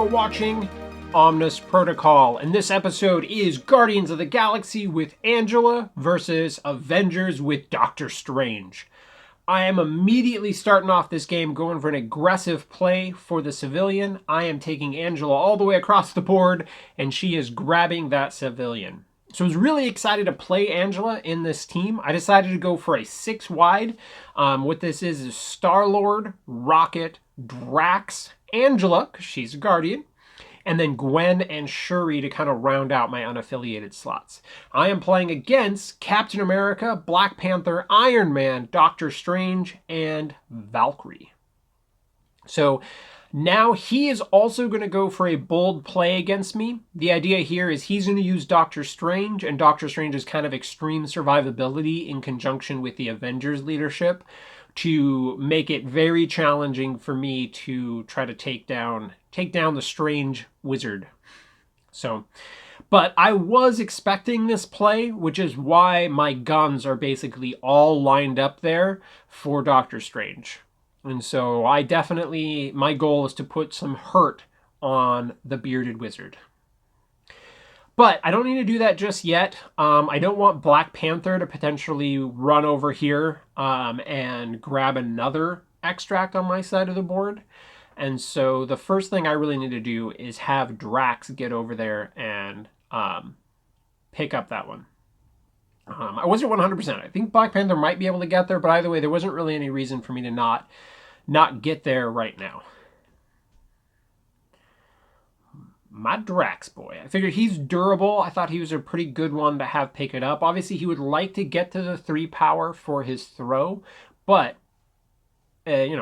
watching Omnis Protocol, and this episode is Guardians of the Galaxy with Angela versus Avengers with Doctor Strange. I am immediately starting off this game going for an aggressive play for the civilian. I am taking Angela all the way across the board, and she is grabbing that civilian. So I was really excited to play Angela in this team. I decided to go for a 6-wide. What this is Star-Lord, Rocket, Drax, Angela, because she's a Guardian, and then Gwen and Shuri to kind of round out my unaffiliated slots. I am playing against Captain America, Black Panther, Iron Man, Doctor Strange, and Valkyrie. So now he is also going to go for a bold play against me. The idea here is he's going to use Doctor Strange, and Doctor Strange's kind of extreme survivability in conjunction with the Avengers leadership to make it very challenging for me to try to take down the Strange wizard. So, but I was expecting this play, which is why my guns are basically all lined up there for Doctor Strange. And so my goal is to put some hurt on the bearded wizard. But I don't need to do that just yet. I don't want Black Panther to potentially run over here and grab another extract on my side of the board. And so the first thing I really need to do is have Drax get over there and pick up that one. I wasn't 100%. I think Black Panther might be able to get there, but either way, there wasn't really any reason for me to not get there right now. My Drax boy. I figured he's durable. I thought he was a pretty good one to have pick it up. Obviously, he would like to get to the 3 power for his throw, but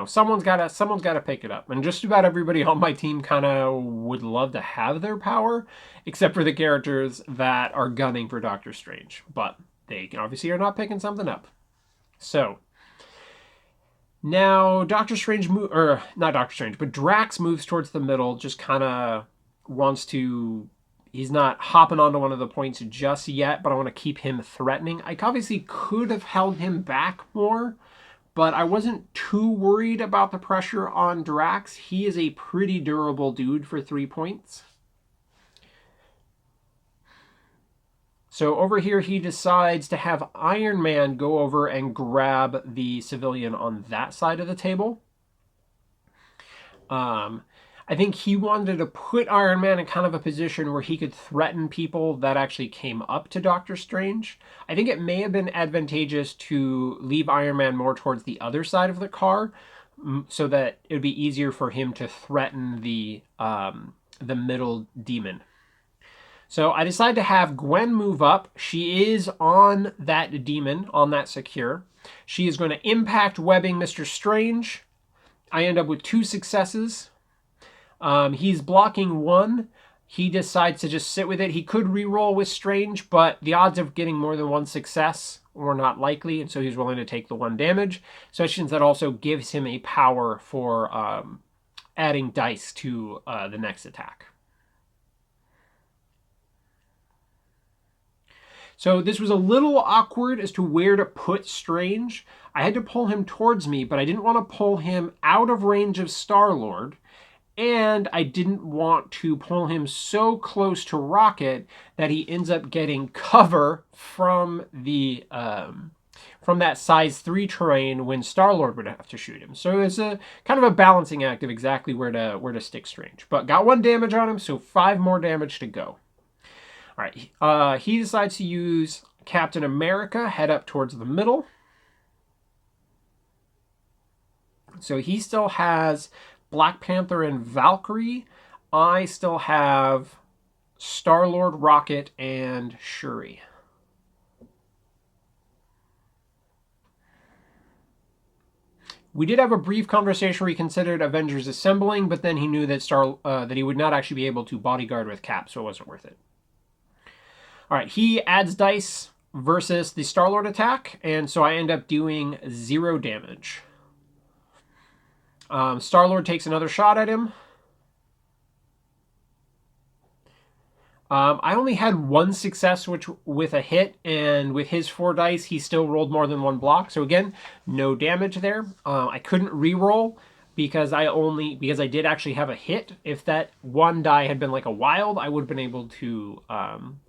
someone's got to pick it up. And just about everybody on my team kind of would love to have their power, except for the characters that are gunning for Doctor Strange. But they obviously are not picking something up. So now Drax moves towards the middle, just kind of he's not hopping onto one of the points just yet, but I want to keep him threatening. I obviously could have held him back more, but I wasn't too worried about the pressure on Drax. He is a pretty durable dude for 3 points. So over here, he decides to have Iron Man go over and grab the civilian on that side of the table. I think he wanted to put Iron Man in kind of a position where he could threaten people that actually came up to Doctor Strange. I think it may have been advantageous to leave Iron Man more towards the other side of the car so that it would be easier for him to threaten the middle demon. So I decided to have Gwen move up. She is on that demon, on that secure. She is going to impact webbing Mr. Strange. I end up with 2 successes. He's blocking 1. He decides to just sit with it. He could re-roll with Strange, but the odds of getting more than 1 success were not likely, and so he's willing to take the 1 damage. So since that also gives him a power for adding dice to the next attack. So this was a little awkward as to where to put Strange. I had to pull him towards me, but I didn't want to pull him out of range of Star-Lord. And I didn't want to pull him so close to Rocket that he ends up getting cover from that size 3 terrain when Star-Lord would have to shoot him. So it's a kind of a balancing act of exactly where to stick Strange. But got 1 damage on him, so 5 more damage to go. All right, he decides to use Captain America, head up towards the middle. So he still has Black Panther and Valkyrie. I still have Star-Lord, Rocket, and Shuri. We did have a brief conversation where he considered Avengers assembling, but then he knew that he would not actually be able to bodyguard with Cap, so it wasn't worth it. All right, he adds dice versus the Star-Lord attack, and so I end up doing 0 damage. Star-Lord takes another shot at him. I only had 1 success with a hit, and with his 4 dice, he still rolled more than 1 block. So again, no damage there. I couldn't re-roll. because I did actually have a hit. If that one die had been like a wild, I would have been able to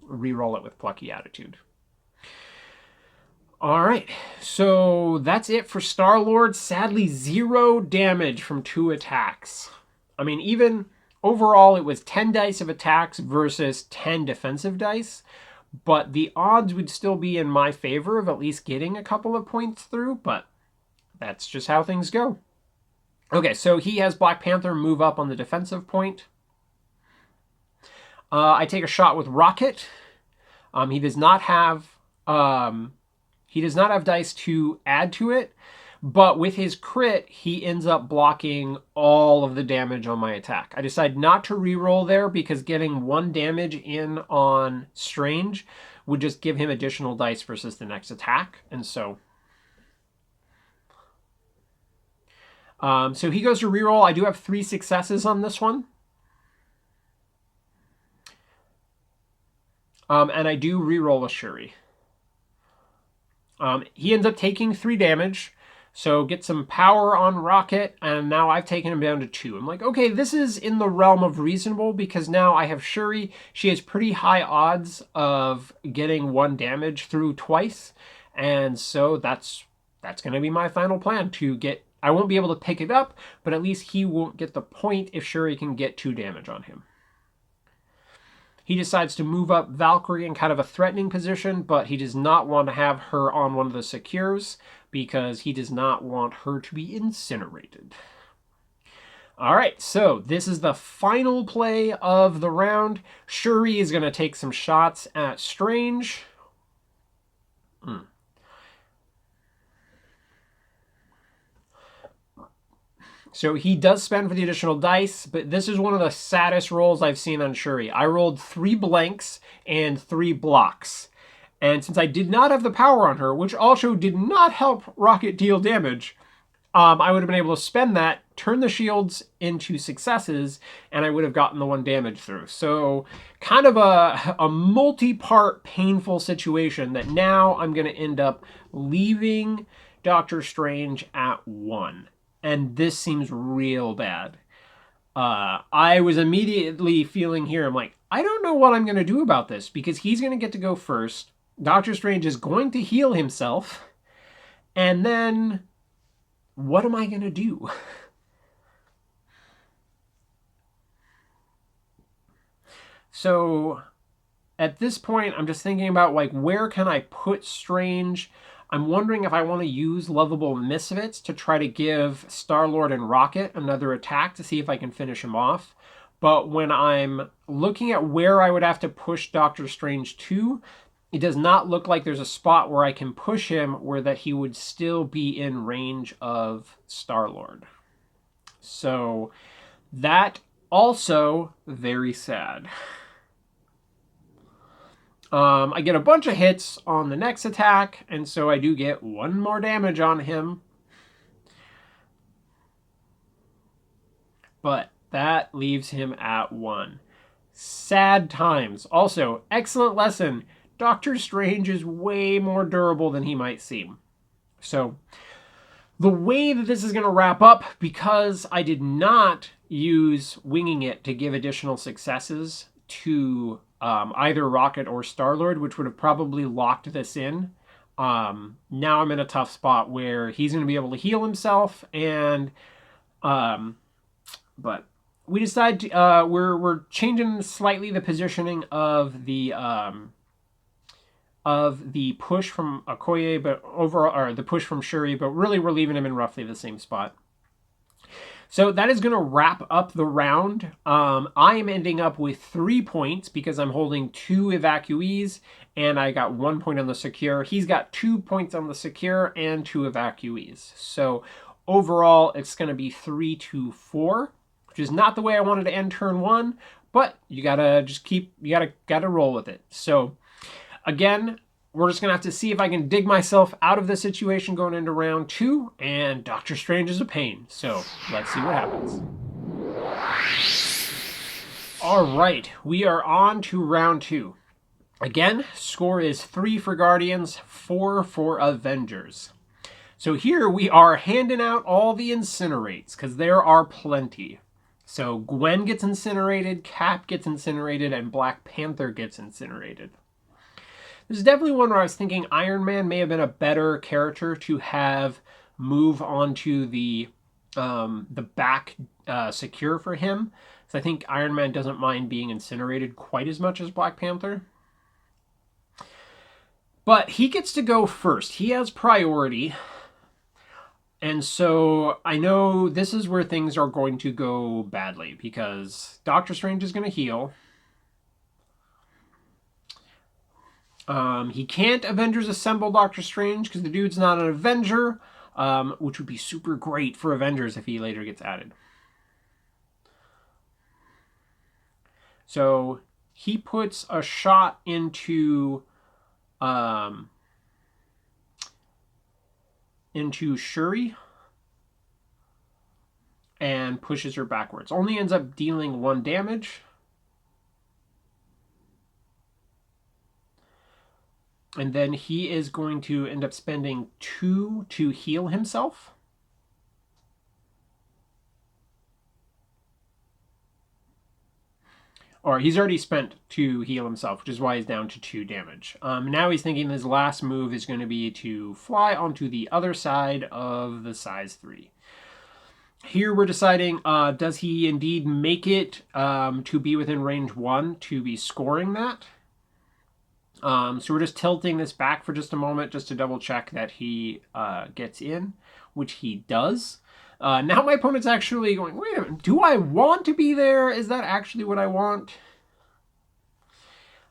re-roll it with Plucky Attitude. All right, so that's it for Star-Lord. Sadly, 0 damage from 2 attacks. I mean, even overall, it was 10 dice of attacks versus 10 defensive dice, but the odds would still be in my favor of at least getting a couple of points through, but that's just how things go. Okay, so he has Black Panther move up on the defensive point. I take a shot with Rocket. He does not have dice to add to it, but with his crit, he ends up blocking all of the damage on my attack. I decide not to reroll there because getting 1 damage in on Strange would just give him additional dice versus the next attack, and so he goes to reroll. I do have 3 successes on this one. And I do reroll a Shuri. He ends up taking 3 damage, so get some power on Rocket, and now I've taken him down to 2. I'm like, okay, this is in the realm of reasonable, because now I have Shuri. She has pretty high odds of getting 1 damage through twice, and so that's going to be my final plan, to get... I won't be able to pick it up, but at least he won't get the point if Shuri can get 2 damage on him. He decides to move up Valkyrie in kind of a threatening position, but he does not want to have her on one of the secures because he does not want her to be incinerated. All right, so this is the final play of the round. Shuri is going to take some shots at Strange. So he does spend for the additional dice, but this is one of the saddest rolls I've seen on Shuri. I rolled 3 blanks and 3 blocks. And since I did not have the power on her, which also did not help Rocket deal damage, I would have been able to spend that, turn the shields into successes, and I would have gotten the 1 damage through. So kind of a multi-part painful situation that now I'm going to end up leaving Doctor Strange at 1. And this seems real bad. I was immediately feeling here, I'm like, I don't know what I'm going to do about this, because he's going to get to go first. Doctor Strange is going to heal himself. And then, what am I going to do? So, at this point, I'm just thinking about, like, where can I put Strange? I'm wondering if I want to use Lovable Misfits to try to give Star-Lord and Rocket another attack to see if I can finish him off. But when I'm looking at where I would have to push Doctor Strange to, it does not look like there's a spot where I can push him where that he would still be in range of Star-Lord. So that also very sad. I get a bunch of hits on the next attack, and so I do get 1 more damage on him. But that leaves him at 1. Sad times. Also, excellent lesson. Doctor Strange is way more durable than he might seem. So, the way that this is going to wrap up, because I did not use Winging It to give additional successes to either Rocket or Star-Lord, which would have probably locked this in. Now I'm in a tough spot where he's going to be able to heal himself, and but we decide to, we're changing slightly the positioning of the push from Okoye, but overall, or the push from Shuri, but really we're leaving him in roughly the same spot. So that is going to wrap up the round. I am ending up with 3 points because I'm holding 2 evacuees, and I got 1 point on the secure. He's got 2 points on the secure and 2 evacuees. So overall, it's going to be 3-4, which is not the way I wanted to end turn 1, but you gotta just keep, gotta roll with it. So again, we're just going to have to see if I can dig myself out of this situation going into round 2, and Doctor Strange is a pain. So let's see what happens. All right, we are on to round 2. Again, score is 3 for Guardians, 4 for Avengers. So here we are handing out all the incinerates, because there are plenty. So Gwen gets incinerated, Cap gets incinerated, and Black Panther gets incinerated. This is definitely one where I was thinking Iron Man may have been a better character to have move onto the back secure for him. So I think Iron Man doesn't mind being incinerated quite as much as Black Panther. But he gets to go first. He has priority. And so I know this is where things are going to go badly, because Doctor Strange is going to heal. He can't Avengers assemble Doctor Strange because the dude's not an Avenger, which would be super great for Avengers if he later gets added. So he puts a shot into Shuri and pushes her backwards. Only ends up dealing 1 damage. And then he is going to end up spending 2 to heal himself. Or he's already spent 2 heal himself, which is why he's down to 2 damage. Now he's thinking his last move is going to be to fly onto the other side of the size 3. Here we're deciding, does he indeed make it to be within range 1 to be scoring that? So we're just tilting this back for just a moment just to double check that he gets in, which he does. Now my opponent's actually going, wait a minute, do I want to be there? Is that actually what I want?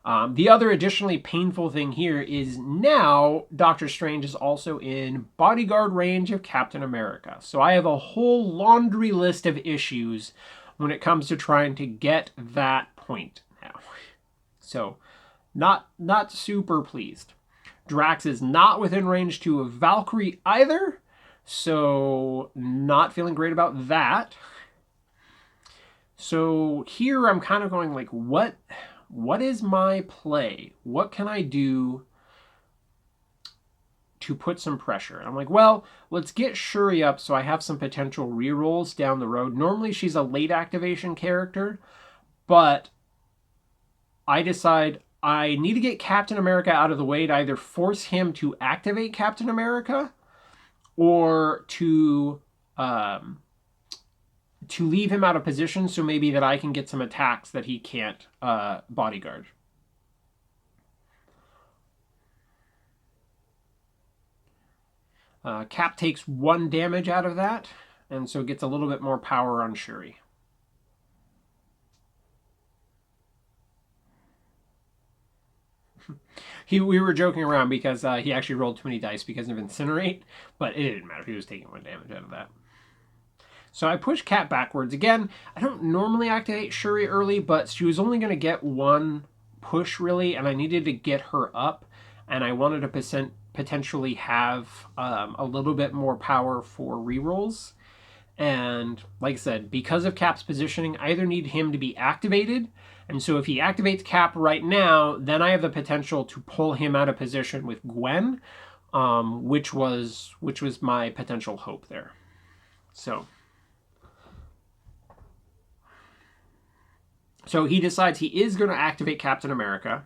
The other additionally painful thing here is now Doctor Strange is also in bodyguard range of Captain America. So I have a whole laundry list of issues when it comes to trying to get that point now. So not super pleased. Drax is not within range to a Valkyrie either. So not feeling great about that. So here I'm kind of going like, what is my play? What can I do to put some pressure? And I'm like, well, let's get Shuri up so I have some potential rerolls down the road. Normally she's a late activation character, but I decide I need to get Captain America out of the way to either force him to activate Captain America or to leave him out of position so maybe that I can get some attacks that he can't bodyguard. Cap takes 1 damage out of that, and so gets a little bit more power on Shuri. We were joking around because he actually rolled too many dice because of Incinerate, but it didn't matter. He was taking 1 damage out of that. So I push Cap backwards. Again, I don't normally activate Shuri early, but she was only going to get 1 push, really, and I needed to get her up, and I wanted to potentially have a little bit more power for rerolls. And like I said, because of Cap's positioning, I either need him to be activated, and so if he activates Cap right now, then I have the potential to pull him out of position with Gwen, which was my potential hope there. So he decides he is going to activate Captain America.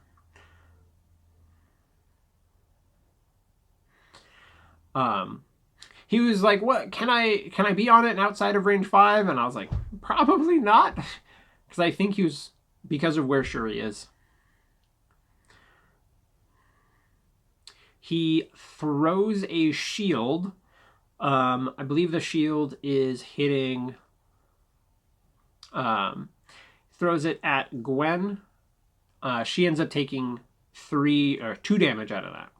He was like, "What can I be on it and outside of range 5?" And I was like, "Probably not," because I think he was, because of where Shuri is. He throws a shield. I believe the shield is hitting. Throws it at Gwen. She ends up taking 2 damage out of that.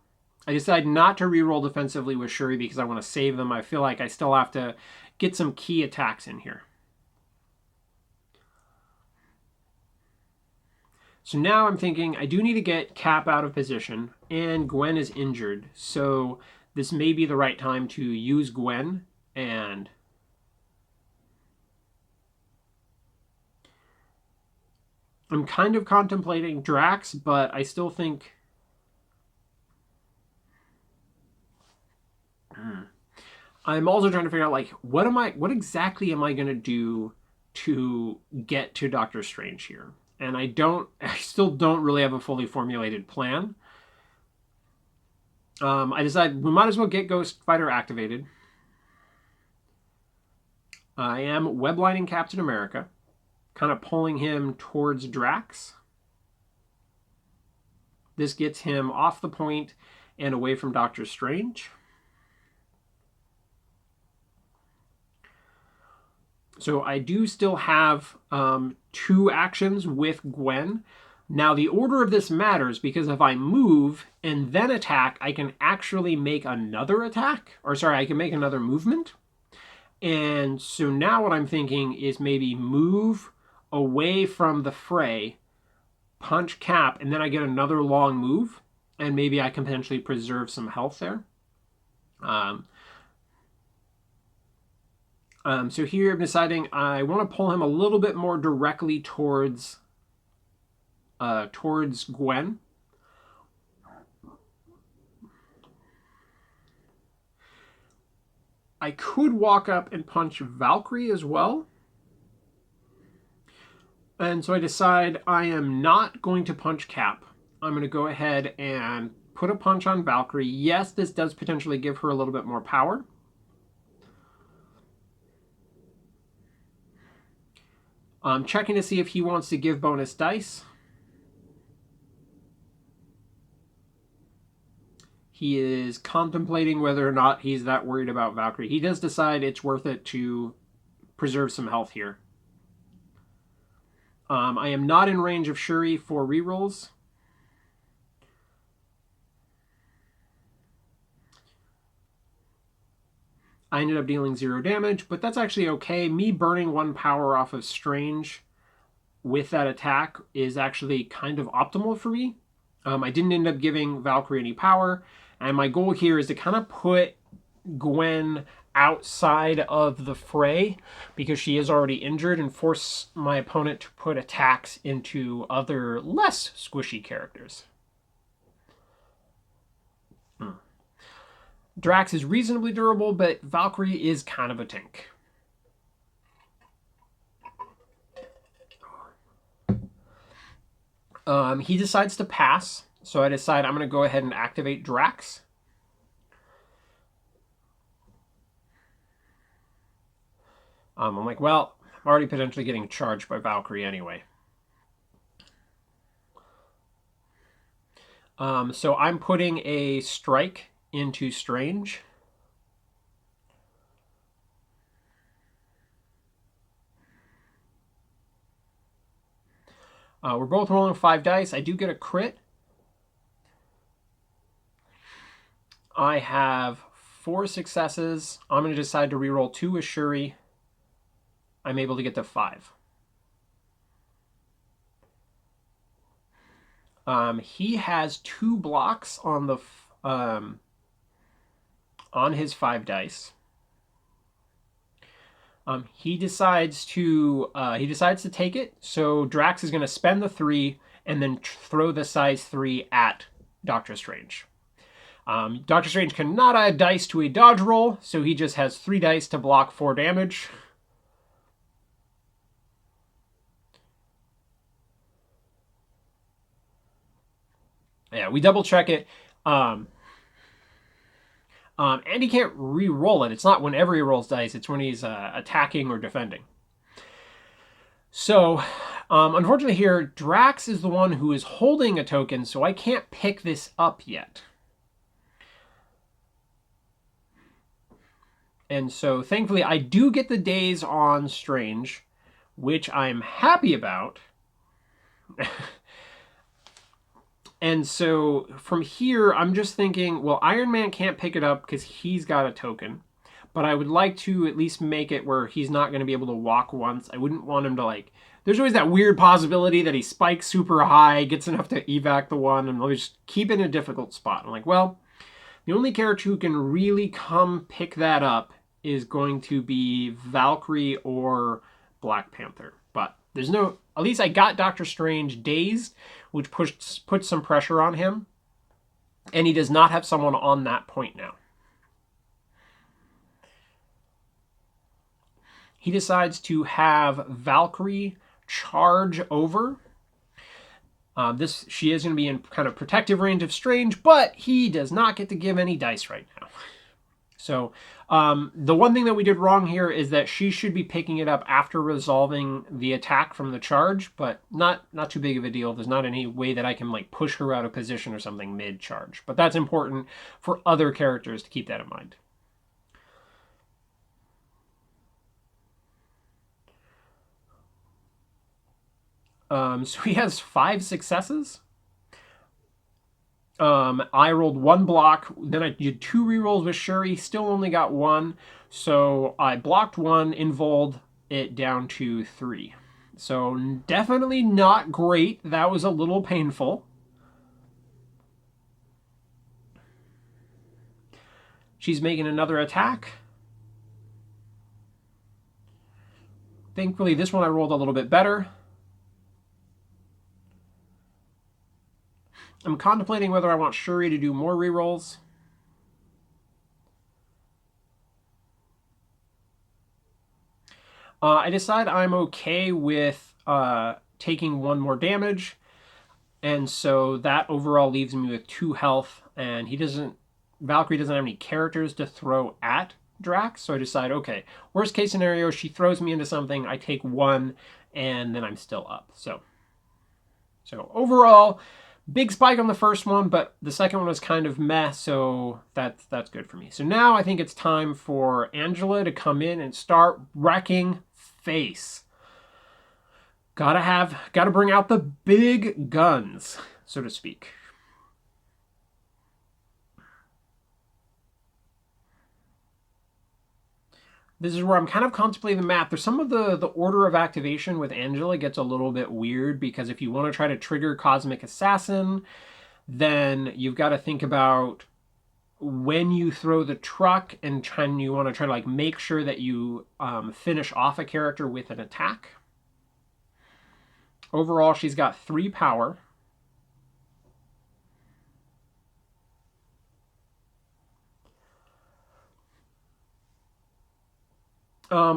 I decide not to reroll defensively with Shuri because I want to save them. I feel like I still have to get some key attacks in here. So now I'm thinking I do need to get Cap out of position, and Gwen is injured. So this may be the right time to use Gwen, and I'm kind of contemplating Drax, but I still think I'm also trying to figure out, like, what exactly am I going to do to get to Doctor Strange here? And I still don't really have a fully formulated plan. I decided we might as well get Ghost Fighter activated. I am weblining Captain America, kind of pulling him towards Drax. This gets him off the point and away from Doctor Strange. So I do still have 2 actions with Gwen. Now the order of this matters because if I move and then attack, I can actually make another attack. Or sorry, I can make another movement. And so now what I'm thinking is maybe move away from the fray, punch Cap, and then I get another long move. And maybe I can potentially preserve some health there. So here I'm deciding I want to pull him a little bit more directly towards Gwen. I could walk up and punch Valkyrie as well. And so I decide I am not going to punch Cap. I'm going to go ahead and put a punch on Valkyrie. Yes, this does potentially give her a little bit more power. I'm checking to see if he wants to give bonus dice. He is contemplating whether or not he's that worried about Valkyrie. He does decide it's worth it to preserve some health here. I am not in range of Shuri for rerolls. I ended up dealing 0 damage, but that's actually okay. Me burning 1 power off of Strange with that attack is actually kind of optimal for me. I didn't end up giving Valkyrie any power, and my goal here is to kind of put Gwen outside of the fray because she is already injured and force my opponent to put attacks into other less squishy characters. Drax is reasonably durable, but Valkyrie is kind of a tank. He decides to pass, so I decide I'm going to go ahead and activate Drax. I'm like, well, I'm already potentially getting charged by Valkyrie anyway. So I'm putting a strike into Strange. We're both rolling 5 dice. I do get a crit. I have 4 successes. I'm going to decide to reroll 2 with Shuri. I'm able to get to 5. He has 2 blocks on the on his 5 dice. He decides to take it. So Drax is going to spend the 3 and then throw the size 3 at Doctor Strange. Doctor Strange cannot add dice to a dodge roll, so he just has 3 dice to block 4 damage. Yeah, we double check it. And he can't re-roll it. It's not whenever he rolls dice. It's when he's attacking or defending. So, unfortunately here, Drax is the one who is holding a token, so I can't pick this up yet. And so, thankfully, I do get the days on Strange, which I'm happy about. And so from here, I'm just thinking, well, Iron Man can't pick it up because he's got a token. But I would like to at least make it where he's not going to be able to walk once. I wouldn't want him to, like... There's always that weird possibility that he spikes super high, gets enough to evac the one, and they'll just keep it in a difficult spot. I'm like, well, the only character who can really come pick that up is going to be Valkyrie or Black Panther. But there's no... At least I got Doctor Strange dazed, which puts some pressure on him. And he does not have someone on that point now. he decides to have Valkyrie charge over. She is going to be in kind of protective range of Strange, but he does not get to give any dice right now. So the one thing that we did wrong here is that she should be picking it up after resolving the attack from the charge, but not too big of a deal. There's not any way that I can like push her out of position or something mid-charge. But that's important for other characters to keep that in mind. So he has 5 successes. I rolled 1 block, then I did 2 rerolls with Shuri, still only got 1. So I blocked 1, involved it down to 3. So definitely not great. That was a little painful. She's making another attack. Thankfully, this one I rolled a little bit better. I'm contemplating whether I want Shuri to do more rerolls. I decide I'm okay with taking 1 more damage. And so that overall leaves me with 2 health. And Valkyrie doesn't have any characters to throw at Drax. So I decide, okay, worst case scenario, she throws me into something, I take 1, and then I'm still up. So overall, big spike on the first one, but the second one was kind of meh, so that's good for me. So now I think it's time for Angela to come in and start wrecking face. Gotta bring out the big guns, so to speak. This is where I'm kind of contemplating the map. There's some of the order of activation with Angela gets a little bit weird, because if you want to try to trigger Cosmic Assassin, then you've got to think about when you throw the truck, and you want to try to like make sure that you finish off a character with an attack. Overall, she's got 3 power.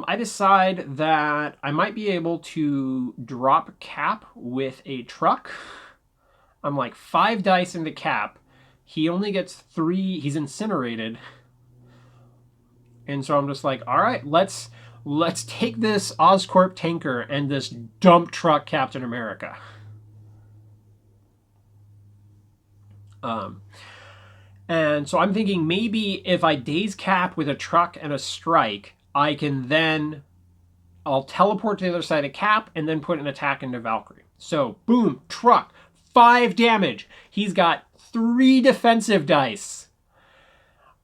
I decide that I might be able to drop Cap with a truck. I'm like 5 dice into Cap. He only gets 3. He's incinerated. And so I'm just like, all right, let's take this Oscorp tanker and this dump truck Captain America. And so I'm thinking maybe if I daze Cap with a truck and a strike, I'll teleport to the other side of Cap and then put an attack into Valkyrie. So, boom, truck, 5 damage. He's got 3 defensive dice.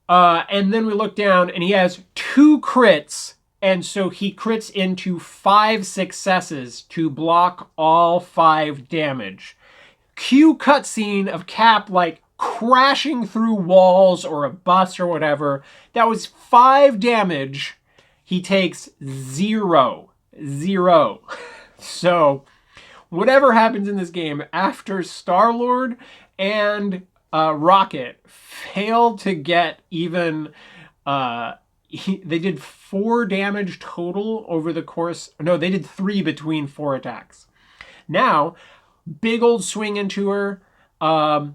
And then we look down and he has 2 crits. And so he crits into 5 successes to block all 5 damage. Cue cutscene of Cap like crashing through walls or a bus or whatever. That was 5 damage. He takes 0. So, whatever happens in this game, after Star-Lord and Rocket failed to get even... they did 4 damage total over the course... No, they did 3 between 4 attacks. Now, big old swing into her. I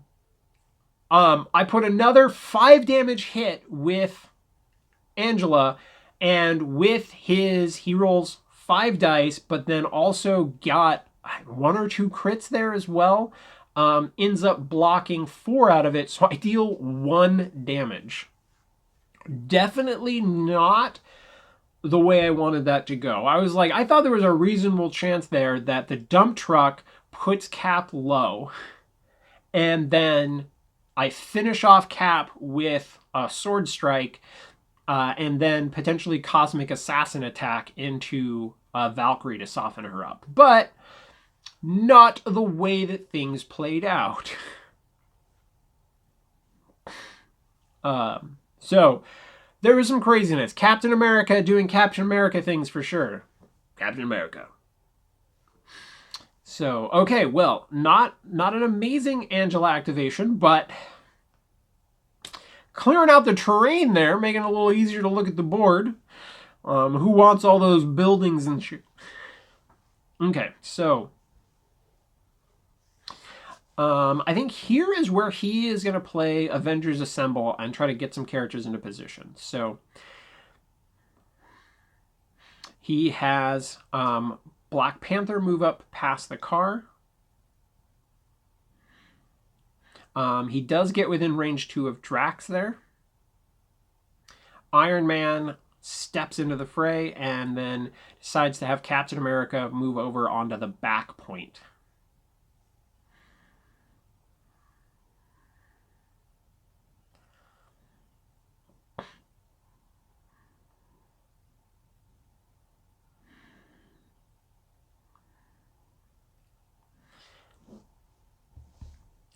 put another 5 damage hit with Angela... And with he rolls 5 dice, but then also got 1 or 2 crits there as well. Ends up blocking 4 out of it, so I deal 1 damage. Definitely not the way I wanted that to go. I thought there was a reasonable chance there that the dump truck puts Cap low, and then I finish off Cap with a sword strike, and then potentially Cosmic Assassin attack into Valkyrie to soften her up. But not the way that things played out. So there was some craziness. Captain America doing Captain America things for sure. Captain America. So, okay, well, not an amazing Angela activation, but clearing out the terrain there, making it a little easier to look at the board. Who wants all those buildings and shit? Okay, so I think here is where he is going to play Avengers Assemble and try to get some characters into position. So he has Black Panther move up past the car. He does get within range 2 of Drax there. Iron Man steps into the fray and then decides to have Captain America move over onto the back point.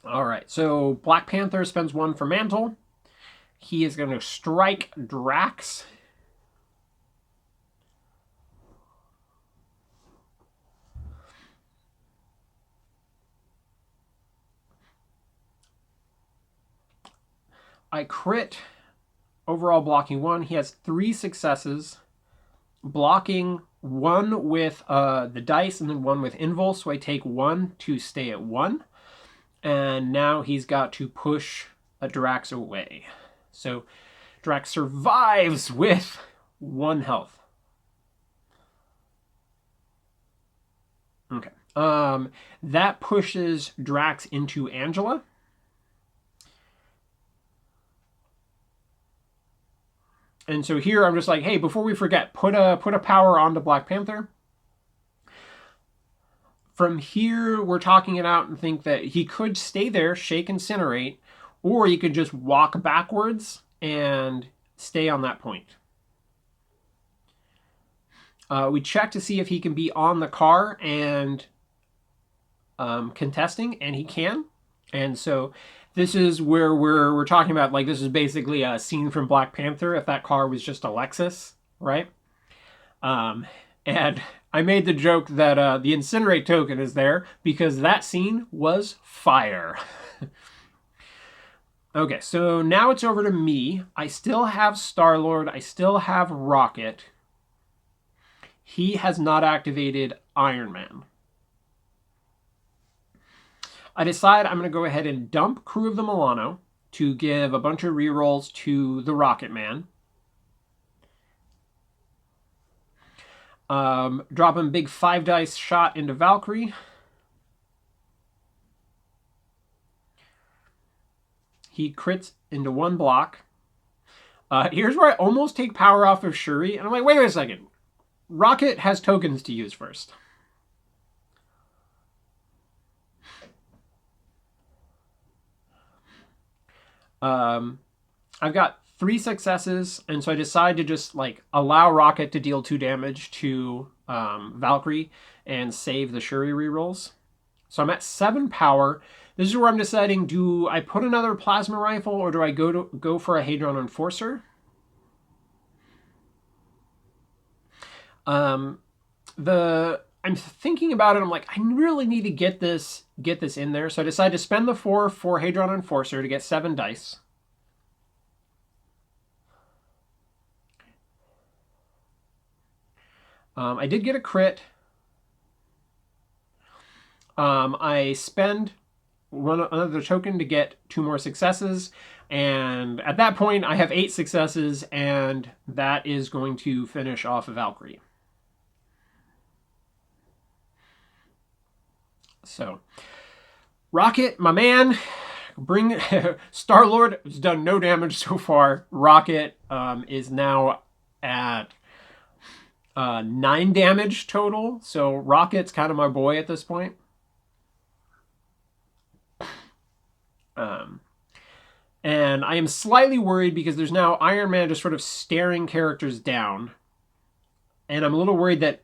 All right, so Black Panther spends 1 for Mantle. He is going to strike Drax. I crit, overall blocking 1. He has 3 successes, blocking 1 with the dice and then 1 with Invul, so I take 1 to stay at 1. And now he's got to push a Drax away. So Drax survives with 1 health. Okay. That pushes Drax into Angela. And so here I'm just like, hey, before we forget, put a power onto Black Panther. From here, we're talking it out and think that he could stay there, shake, incinerate, or he could just walk backwards and stay on that point. We check to see if he can be on the car and contesting, and he can. And so this is where we're talking about, like, this is basically a scene from Black Panther if that car was just a Lexus, right? And I made the joke that the incinerate token is there because that scene was fire. Okay, so now it's over to me. I still have Star-Lord. I still have Rocket. He has not activated Iron Man. I decide I'm going to go ahead and dump Crew of the Milano to give a bunch of rerolls to the Rocket Man. Drop him big 5 dice shot into Valkyrie. He crits into 1 block. Here's where I almost take power off of Shuri. And I'm like, wait a second. Rocket has tokens to use first. I've got 3 successes, and so I decide to just like allow Rocket to deal 2 damage to Valkyrie and save the Shuri rerolls. So I'm at 7 power. This is where I'm deciding, do I put another plasma rifle or do I go for a Hadron Enforcer? I'm thinking about it. I'm like, I really need to get this in there. So I decide to spend the 4 for Hadron Enforcer to get 7 dice. I did get a crit. I spend another token to get 2 more successes. And at that point, I have 8 successes, and that is going to finish off a Valkyrie. So, Rocket, my man, bring Star-Lord has done no damage so far. Rocket is now at 9 damage total. So Rocket's kind of my boy at this point. And I am slightly worried because there's now Iron Man just sort of staring characters down. And I'm a little worried that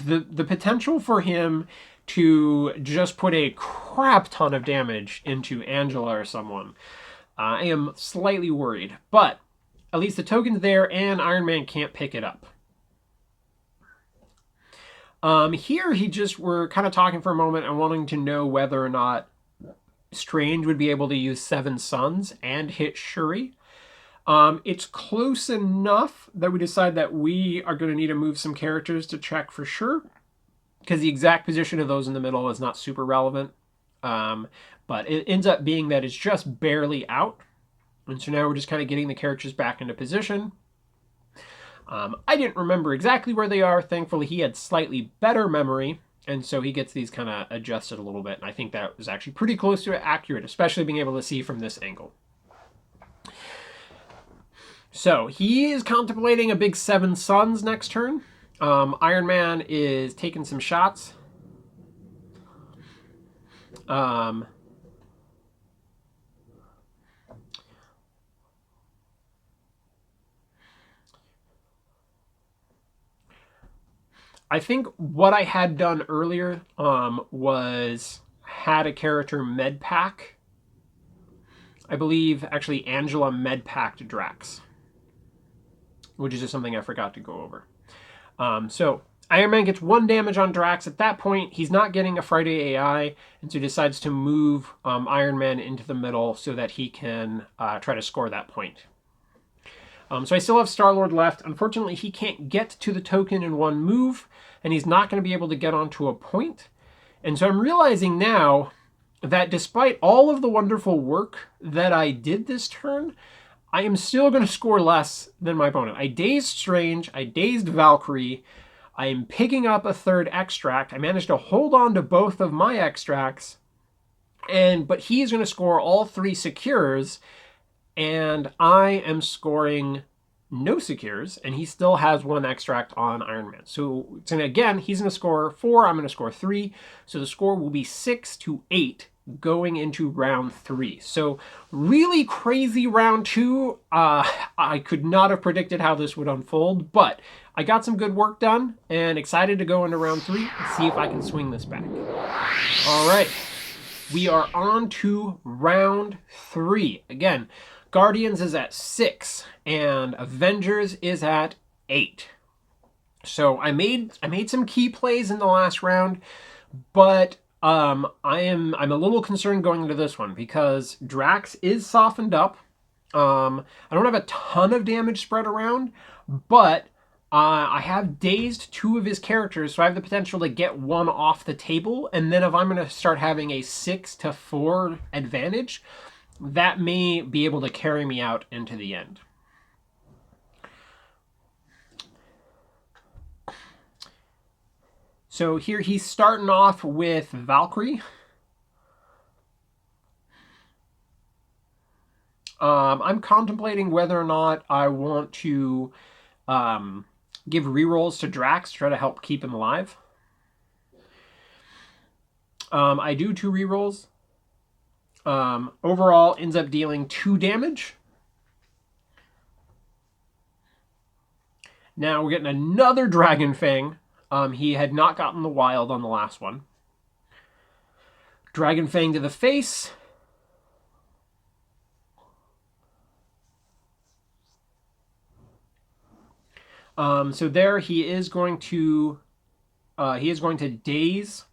the potential for him to just put a crap ton of damage into Angela or someone, I am slightly worried. But at least the token's there and Iron Man can't pick it up. Here we're kind of talking for a moment and wanting to know whether or not Strange would be able to use 7 Suns and hit Shuri. It's close enough that we decide that we are going to need to move some characters to check for sure, because the exact position of those in the middle is not super relevant. But it ends up being that it's just barely out. And so now we're just kind of getting the characters back into position. I didn't remember exactly where they are. Thankfully, he had slightly better memory, and so he gets these kind of adjusted a little bit. And I think that was actually pretty close to accurate, especially being able to see from this angle. So he is contemplating a big 7 suns next turn. Iron Man is taking some shots. I think what I had done earlier was had a character med pack. I believe actually Angela med packed Drax, which is just something I forgot to go over. So Iron Man gets 1 damage on Drax. At that point, he's not getting a Friday AI, and so he decides to move Iron Man into the middle so that he can try to score that point. So I still have Star-Lord left. Unfortunately, he can't get to the token in 1 move, and he's not going to be able to get onto a point. And so I'm realizing now that despite all of the wonderful work that I did this turn, I am still going to score less than my opponent. I dazed Strange, I dazed Valkyrie, I am picking up a 3rd extract. I managed to hold on to both of my extracts, but he's going to score all 3 secures, and I am scoring no secures, and he still has 1 extract on Iron Man. So again, he's going to score 4, I'm going to score 3, so the score will be 6-8 going into round 3. So really crazy round 2. I could not have predicted how this would unfold, but I got some good work done and excited to go into round 3 and see if I can swing this back. All right, we are on to round 3. Again, Guardians is at 6 and Avengers is at 8. So I made some key plays in the last round, but I'm a little concerned going into this one because Drax is softened up. I don't have a ton of damage spread around, but I have dazed 2 of his characters, so I have the potential to get 1 off the table. And then if I'm going to start having a 6-4 advantage, that may be able to carry me out into the end. So here he's starting off with Valkyrie. I'm contemplating whether or not I want to give rerolls to Drax to try to help keep him alive. I do 2 rerolls. Overall ends up dealing 2 damage. Now we're getting another Dragon Fang. He had not gotten the wild on the last one. Dragon Fang to the face. So there he is going to daze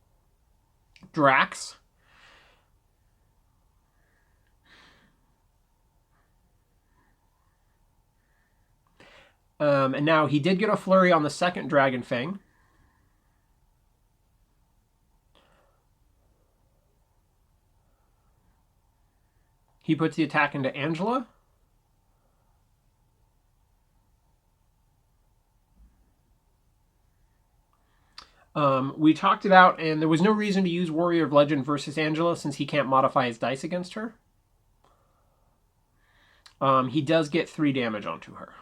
Drax. And now he did get a flurry on the second Dragon Fang. He puts the attack into Angela. We talked it out, and there was no reason to use Warrior of Legend versus Angela since he can't modify his dice against her. He does get 3 damage onto her.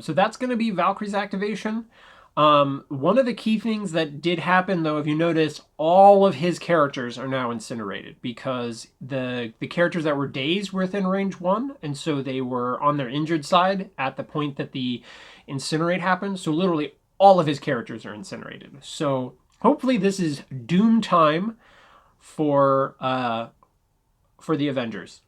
So that's going to be Valkyrie's activation. One of the key things that did happen, though, if you notice, all of his characters are now incinerated because the characters that were dazed were within range 1, and so they were on their injured side at the point that the incinerate happened. So literally all of his characters are incinerated. So hopefully this is doom time for the Avengers.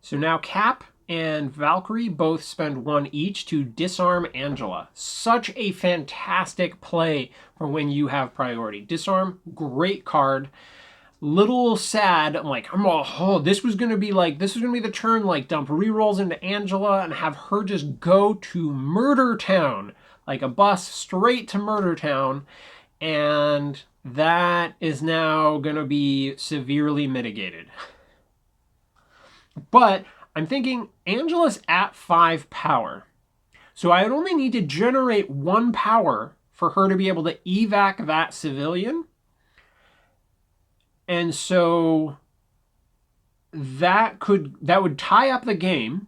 So now Cap and Valkyrie both spend 1 each to disarm Angela. Such a fantastic play for when you have priority. Disarm, great card. Little sad. I'm like, this was gonna be the turn, like dump rerolls into Angela and have her just go to Murder Town, like a bus straight to Murder Town, and that is now gonna be severely mitigated. But I'm thinking Angela's at 5 power, so I would only need to generate 1 power for her to be able to evac that civilian. And so that would tie up the game.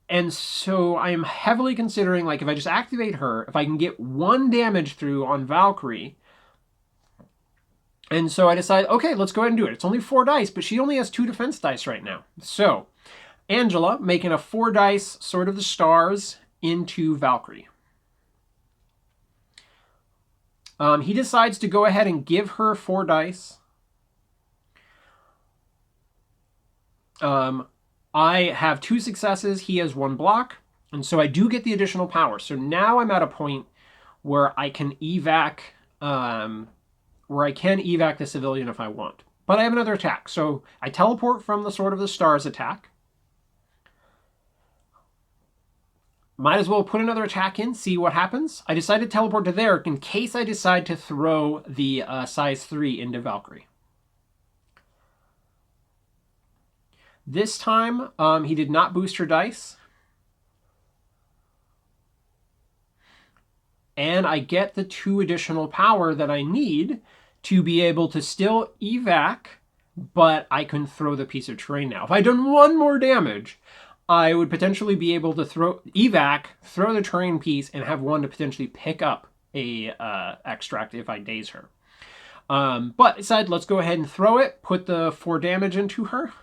And so I am heavily considering, like, if I just activate her, if I can get 1 damage through on Valkyrie. And so I decide, okay, let's go ahead and do it. It's only 4 dice, but she only has 2 defense dice right now. So Angela making a 4 dice Sword of the Stars into Valkyrie. He decides to go ahead and give her 4 dice. I have 2 successes. He has 1 block. And so I do get the additional power. So now I'm at a point where I can evac, the civilian if I want. But I have another attack. So I teleport from the Sword of the Stars attack. Might as well put another attack in, see what happens. I decided to teleport to there in case I decide to throw the size 3 into Valkyrie. This time, he did not boost her dice. And I get the 2 additional power that I need to be able to still evac, but I can throw the piece of terrain now. If I'd done 1 more damage, I would potentially be able to throw the terrain piece, and have 1 to potentially pick up a extract if I daze her. But decided, let's go ahead and throw it, put the 4 damage into her.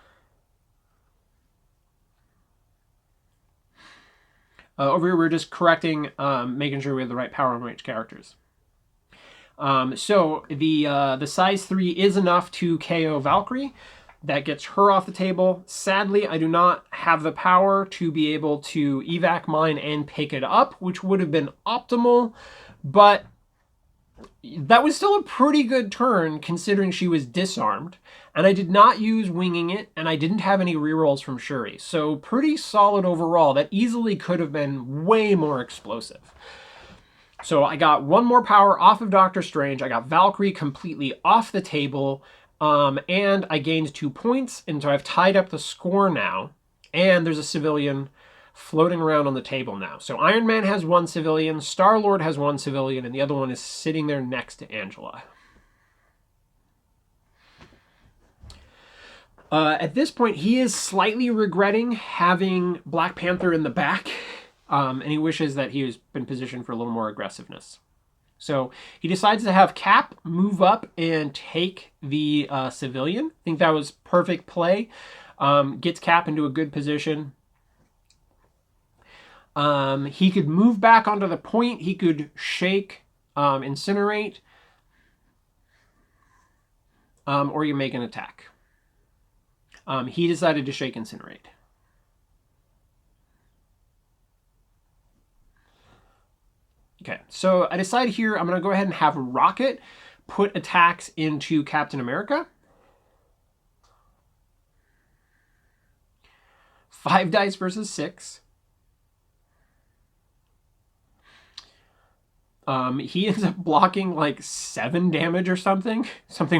Over here, we're just correcting, making sure we have the right power on each characters. So the size 3 is enough to KO Valkyrie. That gets her off the table. Sadly, I do not have the power to be able to evac mine and pick it up, which would have been optimal, but that was still a pretty good turn considering she was disarmed, and I did not use winging it, and I didn't have any rerolls from Shuri, so pretty solid overall. That easily could have been way more explosive. So I got 1 more power off of Doctor Strange. I got Valkyrie completely off the table. And I gained 2 points, and so I've tied up the score now. And there's a civilian floating around on the table now. So Iron Man has 1 civilian, Star-Lord has 1 civilian, and the other one is sitting there next to Angela. At this point, he is slightly regretting having Black Panther in the back, and he wishes that he was been positioned for a little more aggressiveness. So he decides to have Cap move up and take the civilian. I think that was perfect play. Gets Cap into a good position. He could move back onto the point. He could shake, incinerate, or you make an attack. He decided to shake, incinerate. Okay, so I decide here I'm going to go ahead and have Rocket put attacks into Captain America. 5 dice versus 6. He ends up blocking like 7 damage or something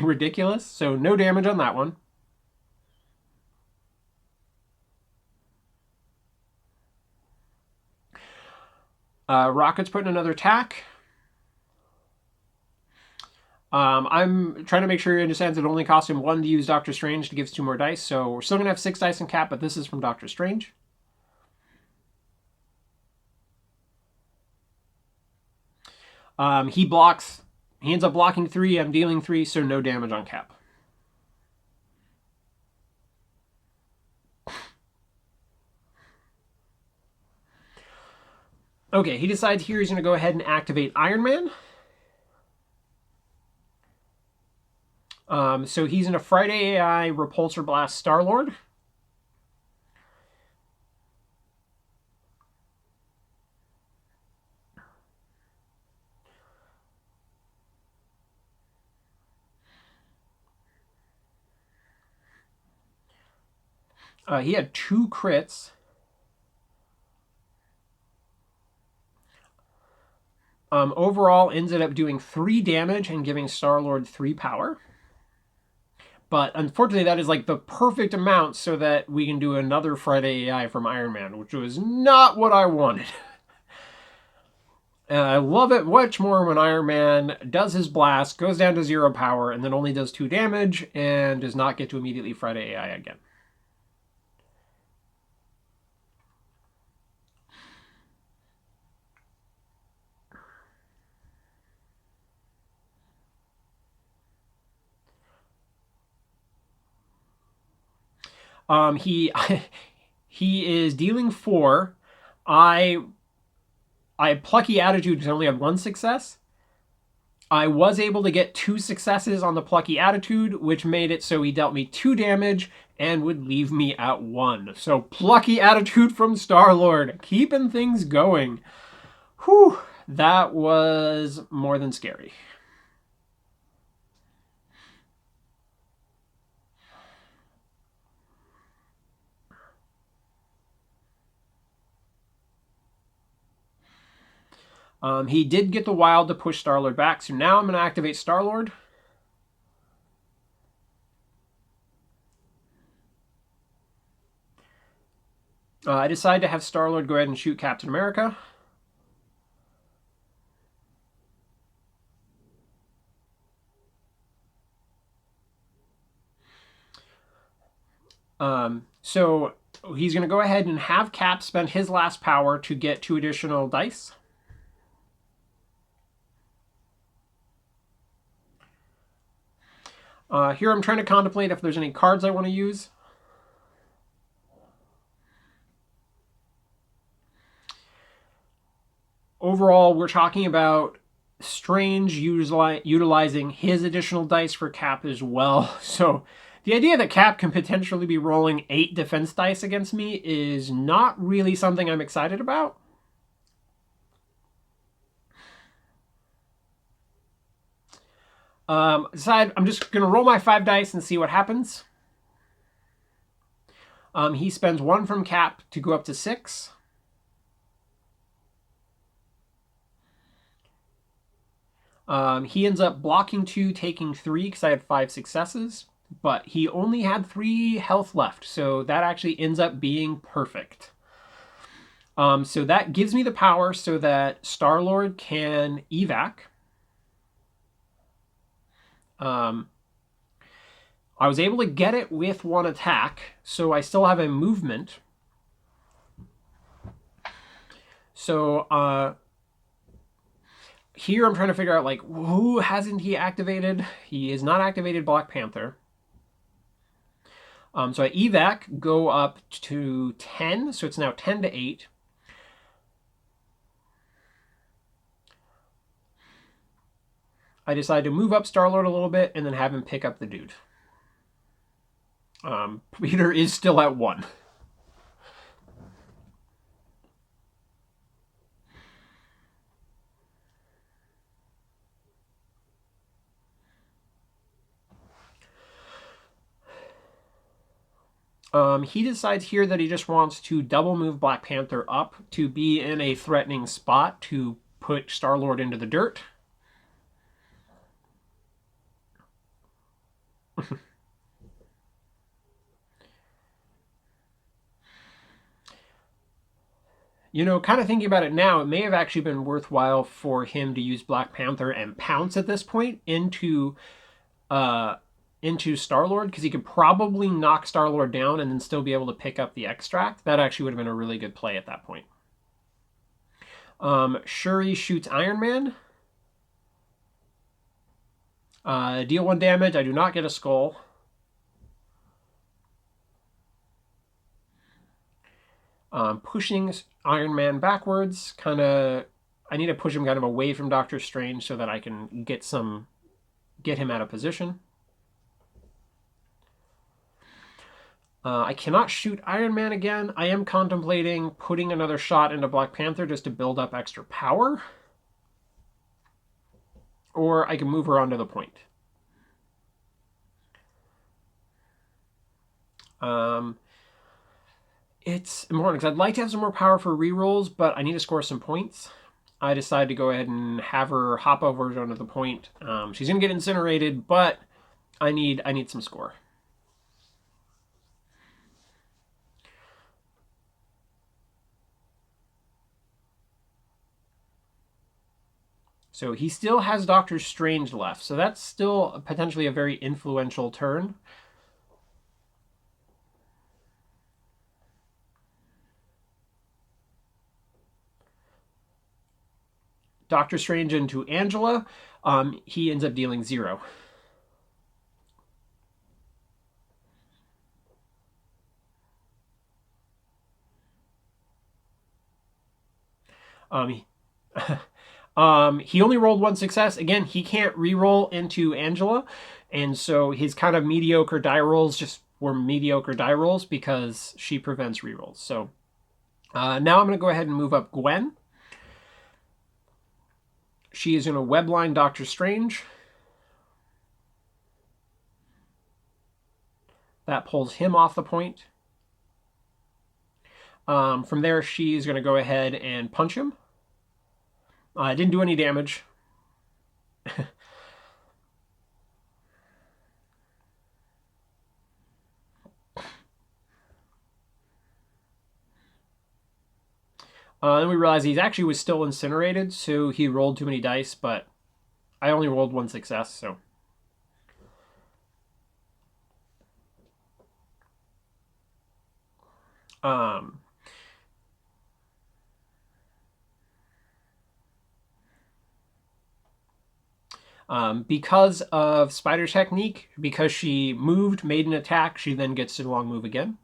ridiculous. So no damage on that one. Rocket's putting another attack. I'm trying to make sure he understands it only costs him 1 to use Doctor Strange to give us 2 more dice. So we're still going to have 6 dice in Cap, but this is from Doctor Strange. He ends up blocking 3. I'm dealing 3, so no damage on Cap. Okay, he decides here he's going to go ahead and activate Iron Man. So he's in a Friday AI Repulsor Blast Star-Lord. He had 2 crits. Overall, ended up doing 3 damage and giving Star-Lord 3 power. But unfortunately, that is like the perfect amount so that we can do another Friday AI from Iron Man, which was not what I wanted. And I love it much more when Iron Man does his blast, goes down to 0 power, and then only does 2 damage and does not get to immediately Friday AI again. He he is dealing 4. I plucky attitude because I only have 1 success. I was able to get 2 successes on the plucky attitude, which made it so he dealt me 2 damage and would leave me at 1. So plucky attitude from Star-Lord, keeping things going. Whew, that was more than scary. He did get the wild to push Star-Lord back, so now I'm going to activate Star-Lord. I decide to have Star-Lord go ahead and shoot Captain America. So he's going to go ahead and have Cap spend his last power to get 2 additional dice. Here I'm trying to contemplate if there's any cards I want to use. Overall, we're talking about Strange utilizing his additional dice for Cap as well. So the idea that Cap can potentially be rolling 8 defense dice against me is not really something I'm excited about. Decide I'm just going to roll my 5 dice and see what happens. He spends 1 from Cap to go up to 6. He ends up blocking 2, taking 3 because I had 5 successes. But he only had 3 health left, so that actually ends up being perfect. So that gives me the power so that Star-Lord can evac. I was able to get it with 1 attack, so I still have a movement. So here I'm trying to figure out, like, who hasn't he activated? He has not activated Black Panther. So I evac, go up to 10, so it's now 10 to 8. I decide to move up Star-Lord a little bit and then have him pick up the dude. Peter is still at 1. He decides here that he just wants to double move Black Panther up to be in a threatening spot to put Star-Lord into the dirt. You know, kind of thinking about it now, it may have actually been worthwhile for him to use Black Panther and pounce at this point into Star-Lord, because he could probably knock Star-Lord down and then still be able to pick up the extract. That actually would have been a really good play at that point. Shuri shoots Iron Man. Deal 1 damage. I do not get a skull. Pushing Iron Man backwards. I need to push him kind of away from Doctor Strange so that I can get him out of position. I cannot shoot Iron Man again. I am contemplating putting another shot into Black Panther just to build up extra power. Or I can move her onto the point. It's important because I'd like to have some more power for rerolls, but I need to score some points. I decided to go ahead and have her hop over onto the point. She's gonna get incinerated, but I need some score. So he still has Doctor Strange left, so that's still potentially a very influential turn. Doctor Strange into Angela. He ends up dealing 0. Um, he only rolled 1 success. Again, he can't re-roll into Angela, and so his kind of mediocre die rolls just were mediocre die rolls because she prevents re-rolls. So now I'm going to go ahead and move up Gwen. She is going to webline Doctor Strange. That pulls him off the point. From there, she's going to go ahead and punch him. Didn't do any damage. Then we realized he actually was still incinerated, so he rolled too many dice, but I only rolled 1 success, so. Because of Spider Technique, because she moved, made an attack, she then gets to long move again.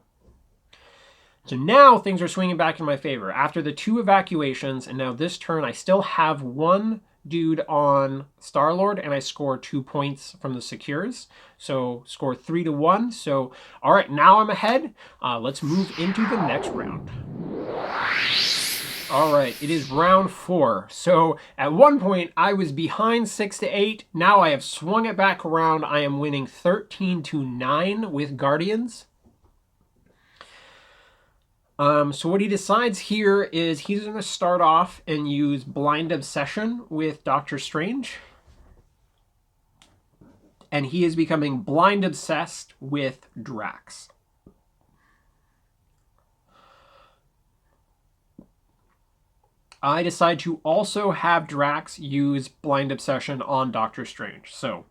So now things are swinging back in my favor. After the 2 evacuations, and now this turn, I still have 1 dude on Star-Lord, and I score 2 points from the secures. So score 3-1. So, all right, now I'm ahead. Let's move into the next round. All right, it is round 4. So at one point I was behind 6-8. Now I have swung it back around. I am winning 13-9 with Guardians. So what he decides here is he's going to start off and use Blind Obsession with Doctor Strange. And he is becoming blind obsessed with Drax. I decide to also have Drax use Blind Obsession on Doctor Strange. So,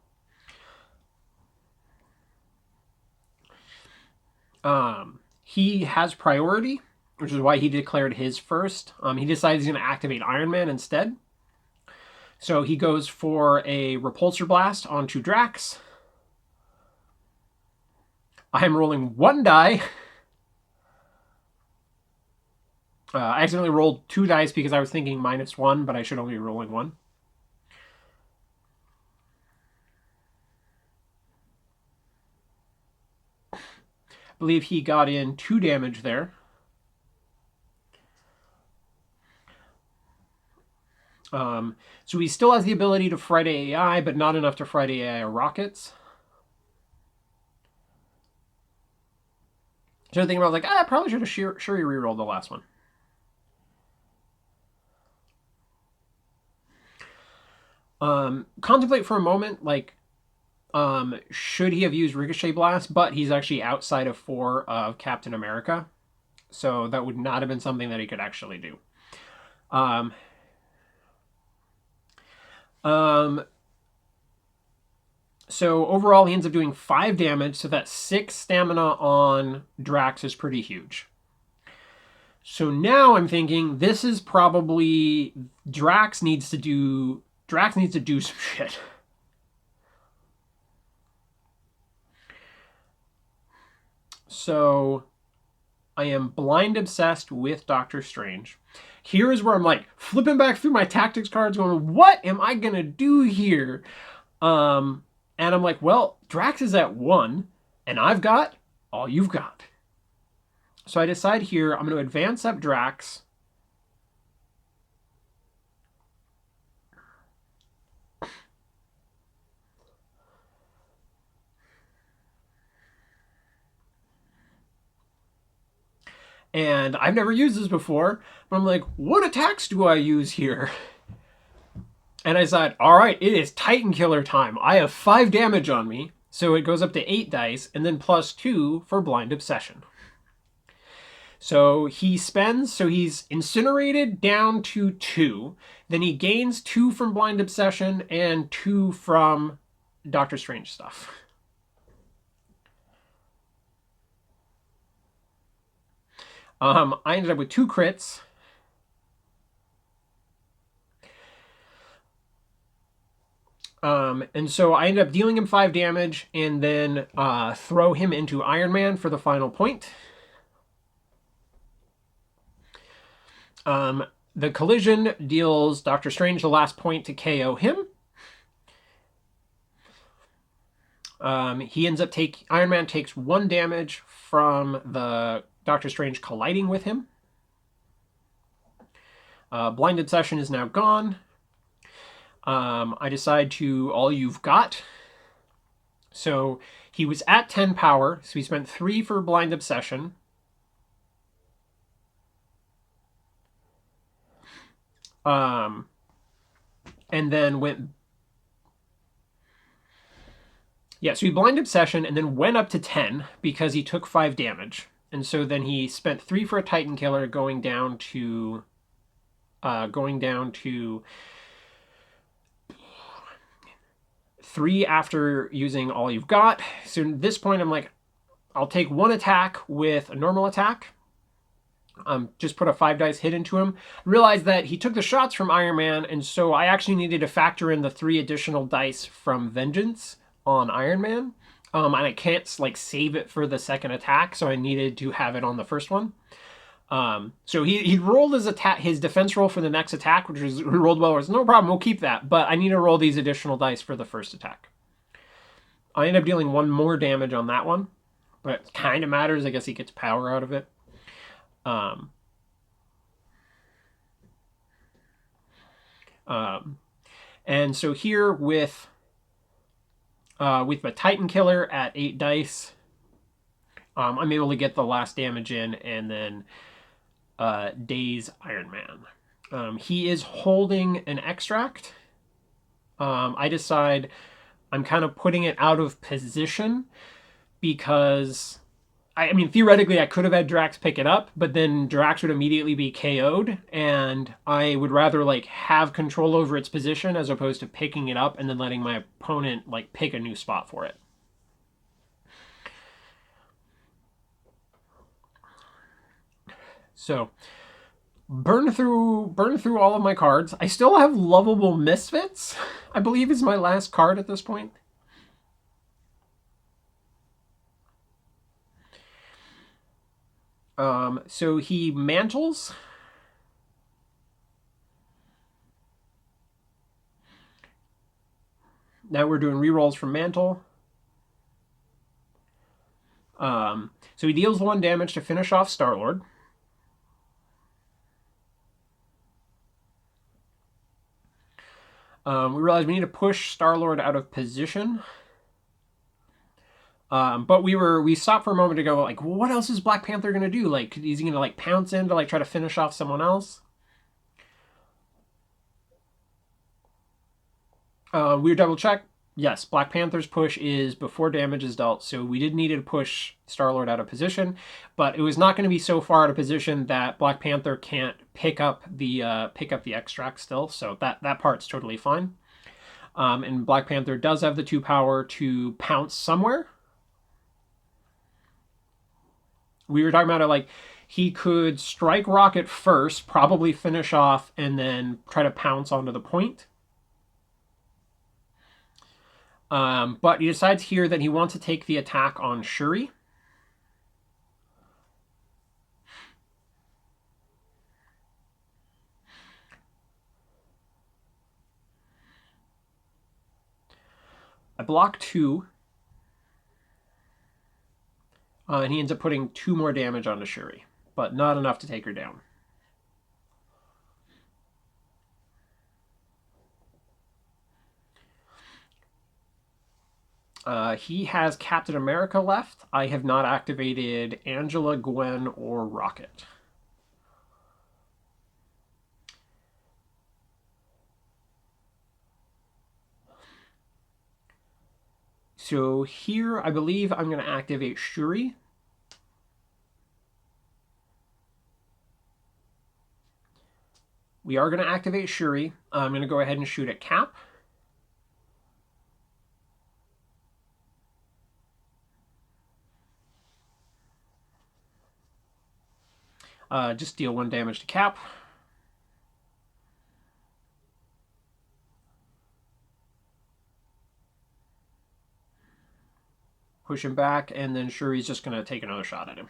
he has priority, which is why he declared his first. He decides he's going to activate Iron Man instead. So he goes for a Repulsor Blast onto Drax. I am rolling 1 die. I accidentally rolled 2 dice because I was thinking -1, but I should only be rolling 1. I believe he got in 2 damage there. So he still has the ability to Friday AI, but not enough to Friday AI rockets. So I'm thinking about, like, I probably should have Shuri rerolled the last one. Contemplate for a moment, like, should he have used Ricochet Blast? But he's actually outside of 4 of Captain America, so that would not have been something that he could actually do. So overall, he ends up doing 5 damage, so that 6 stamina on Drax is pretty huge. So now I'm thinking this is probably Drax needs to do some shit. So I am blind obsessed with Doctor Strange. Here is where I'm like flipping back through my tactics cards going, what am I going to do here? And I'm like, well, Drax is at 1 and I've got all you've got. So I decide here I'm going to advance up Drax. And I've never used this before, but I'm like, what attacks do I use here? And I said, all right, it is Titan Killer time. I have 5 damage on me, so it goes up to 8 dice, and then +2 for Blind Obsession. So he spends, so he's incinerated down to 2. Then he gains 2 from Blind Obsession and 2 from Doctor Strange stuff. I ended up with 2 crits. And so I ended up dealing him 5 damage and then throw him into Iron Man for the final point. The collision deals Doctor Strange the last point to KO him. He ends up Iron Man takes 1 damage from the Doctor Strange colliding with him. Blind Obsession is now gone. I decide to all you've got. So he was at 10 power, so he spent 3 for Blind Obsession. And then went... Yeah, so he Blind Obsession and then went up to 10 because he took 5 damage. And so then he spent 3 for a Titan Killer, going down to 3 after using all you've got. So at this point, I'm like, I'll take 1 attack with a normal attack. Just put a 5 dice hit into him. Realized that he took the shots from Iron Man, and so I actually needed to factor in the 3 additional dice from Vengeance on Iron Man. And I can't like save it for the second attack, so I needed to have it on the first one. So he rolled his defense roll for the next attack, which was rolled well. Was no problem, we'll keep that. But I need to roll these additional dice for the first attack. I end up dealing 1 more damage on that one, but it kind of matters. I guess he gets power out of it. And so here with my Titan Killer at 8 dice, I'm able to get the last damage in and then daze Iron Man. He is holding an extract. I decide I'm kind of putting it out of position because I mean, theoretically, I could have had Drax pick it up, but then Drax would immediately be KO'd, and I would rather like have control over its position as opposed to picking it up and then letting my opponent like pick a new spot for it. So burn through all of my cards. I still have Lovable Misfits, I believe is my last card at this point. So he mantles. Now we're doing rerolls from Mantle. So he deals 1 damage to finish off Star-Lord. We realize we need to push Star-Lord out of position. But we stopped for a moment to go like, what else is Black Panther gonna do? Like, is he gonna like pounce in to like try to finish off someone else? We double check. Yes, Black Panther's push is before damage is dealt, so we did need to push Star-Lord out of position, but it was not going to be so far out of position that Black Panther can't pick up the extract still. So that part's totally fine. And Black Panther does have the 2 power to pounce somewhere. We were talking about it like he could strike Rocket first, probably finish off, and then try to pounce onto the point. But he decides here that he wants to take the attack on Shuri. I block 2. And he ends up putting 2 more damage onto Shuri, but not enough to take her down. He has Captain America left. I have not activated Angela, Gwen, or Rocket. So here, I believe I'm going to activate Shuri. We are going to activate Shuri. I'm going to go ahead and shoot at Cap. Just deal 1 damage to Cap. Push him back, and then Shuri's just going to take another shot at him.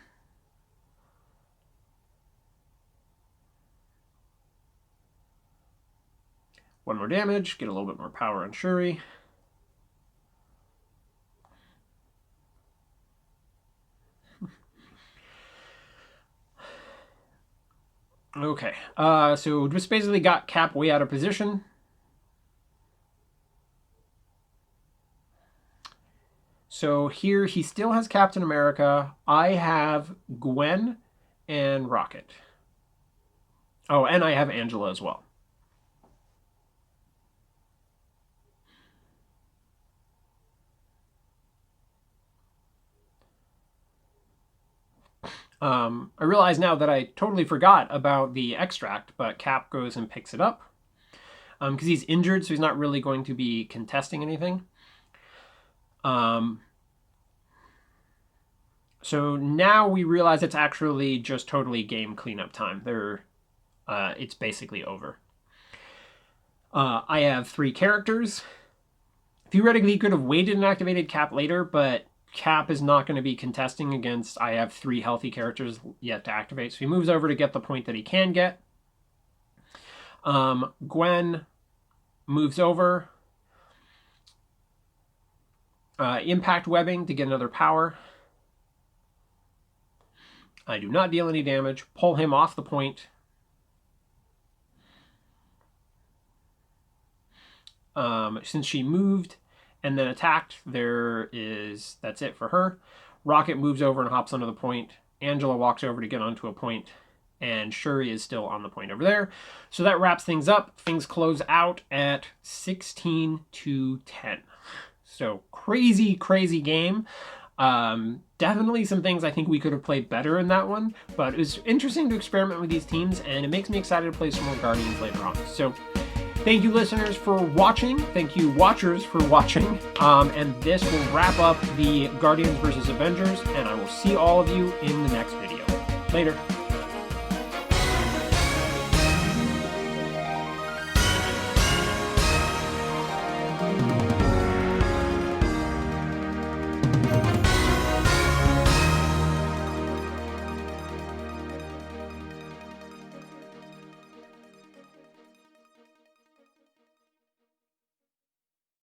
One more damage, get a little bit more power on Shuri. Okay, so just basically got Cap way out of position. So here he still has Captain America. I have Gwen and Rocket. Oh, and I have Angela as well. I realize now that I totally forgot about the extract, but Cap goes and picks it up. Because he's injured, so he's not really going to be contesting anything. So now we realize it's actually just totally game cleanup time. It's basically over. I have 3 characters. Theoretically, he could have waited and activated Cap later, but Cap is not going to be contesting against... I have 3 healthy characters yet to activate, so he moves over to get the point that he can get. Gwen moves over. Impact webbing to get another power. I do not deal any damage. Pull him off the point. Since she moved and then attacked, that's it for her. Rocket moves over and hops onto the point. Angela walks over to get onto a point, and Shuri is still on the point over there. So that wraps things up. Things close out at 16-10. So crazy, crazy game. Definitely some things I think we could have played better in that one, but it was interesting to experiment with these teams, and it makes me excited to play some more Guardians later on. So thank you, listeners, for watching. Thank you, watchers, for watching. And this will wrap up the Guardians versus Avengers, and I will see all of you in the next video. Later.